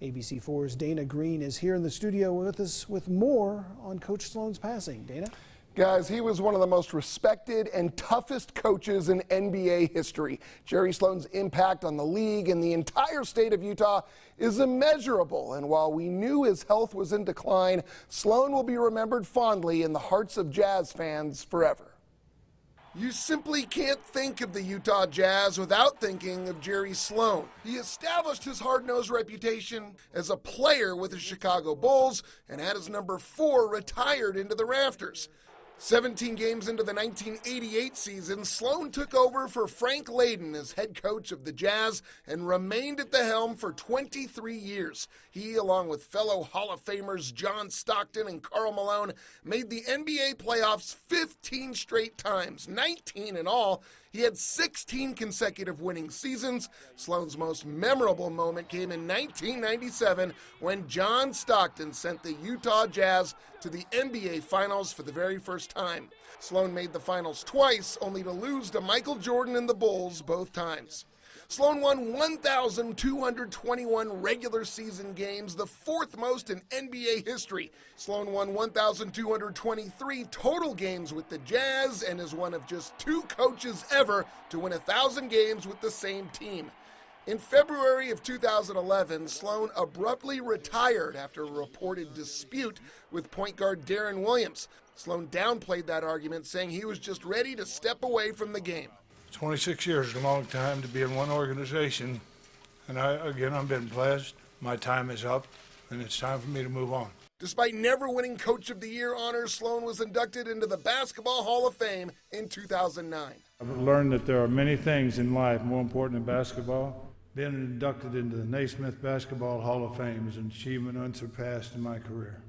ABC4's Dana Green is here in the studio with us with more on Coach Sloan's passing. Dana? Guys, he was one of the most respected and toughest coaches in NBA history. Jerry Sloan's impact on the league and the entire state of Utah is immeasurable. And while we knew his health was in decline, Sloan will be remembered fondly in the hearts of Jazz fans forever. You simply can't think of the Utah Jazz without thinking of Jerry Sloan. He established his hard-nosed reputation as a player with the Chicago Bulls and had his number 4 retired into the rafters. 17 games into the 1988 season, Sloan took over for Frank Layden as head coach of the Jazz and remained at the helm for 23 years. He, along with fellow Hall of Famers John Stockton and Karl Malone, made the NBA playoffs 15 straight times, 19 in all. He had 16 consecutive winning seasons. Sloan's most memorable moment came in 1997 when John Stockton sent the Utah Jazz to the NBA Finals for the very first time. Sloan made the finals twice, only to lose to Michael Jordan and the Bulls both times. Sloan won 1,221 regular season games, the 4th most in NBA history. Sloan won 1,223 total games with the Jazz and is one of just 2 coaches ever to win 1,000 games with the same team. In February of 2011, Sloan abruptly retired after a reported dispute with point guard Deron Williams. Sloan downplayed that argument, saying he was just ready to step away from the game. 26 years is a long time to be in one organization, and I've been blessed. My time is up, and it's time for me to move on. Despite never winning Coach of the Year honors, Sloan was inducted into the Basketball Hall of Fame in 2009. I've learned that there are many things in life more important than basketball. Being inducted into the Naismith Basketball Hall of Fame is an achievement unsurpassed in my career.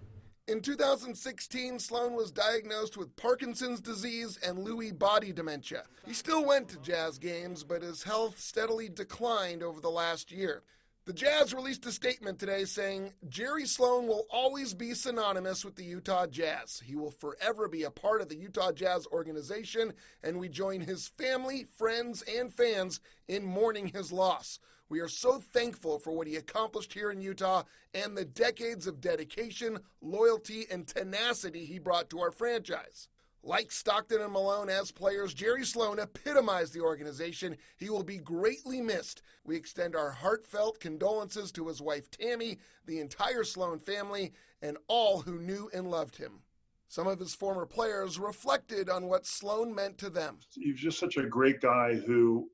In 2016, Sloan was diagnosed with Parkinson's disease and Lewy body dementia. He still went to Jazz games, but his health steadily declined over the last year. The Jazz released a statement today saying, Jerry Sloan will always be synonymous with the Utah Jazz. He will forever be a part of the Utah Jazz organization, and we join his family, friends, and fans in mourning his loss. We are so thankful for what he accomplished here in Utah and the decades of dedication, loyalty, and tenacity he brought to our franchise. Like Stockton and Malone as players, Jerry Sloan epitomized the organization. He will be greatly missed. We extend our heartfelt condolences to his wife Tammy, the entire Sloan family, and all who knew and loved him. Some of his former players reflected on what Sloan meant to them. He was just such a great guy who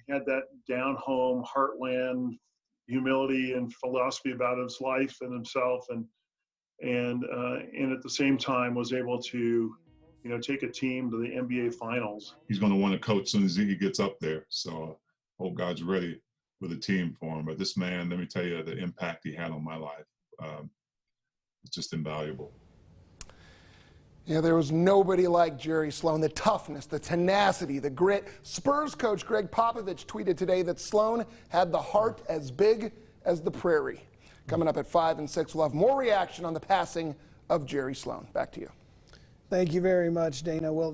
had that down-home, heartland humility and philosophy about his life and himself, and at the same time was able to, take a team to the NBA Finals. He's going to want to coach as soon as he gets up there. So hope God's ready with a team for him. But this man, let me tell you, the impact he had on my life, it's just invaluable. Yeah, there was nobody like Jerry Sloan. The toughness, the tenacity, the grit. Spurs coach Greg Popovich tweeted today that Sloan had the heart as big as the prairie. Coming up at 5 and 6, we'll have more reaction on the passing of Jerry Sloan. Back to you. Thank you very much, Dana. Well.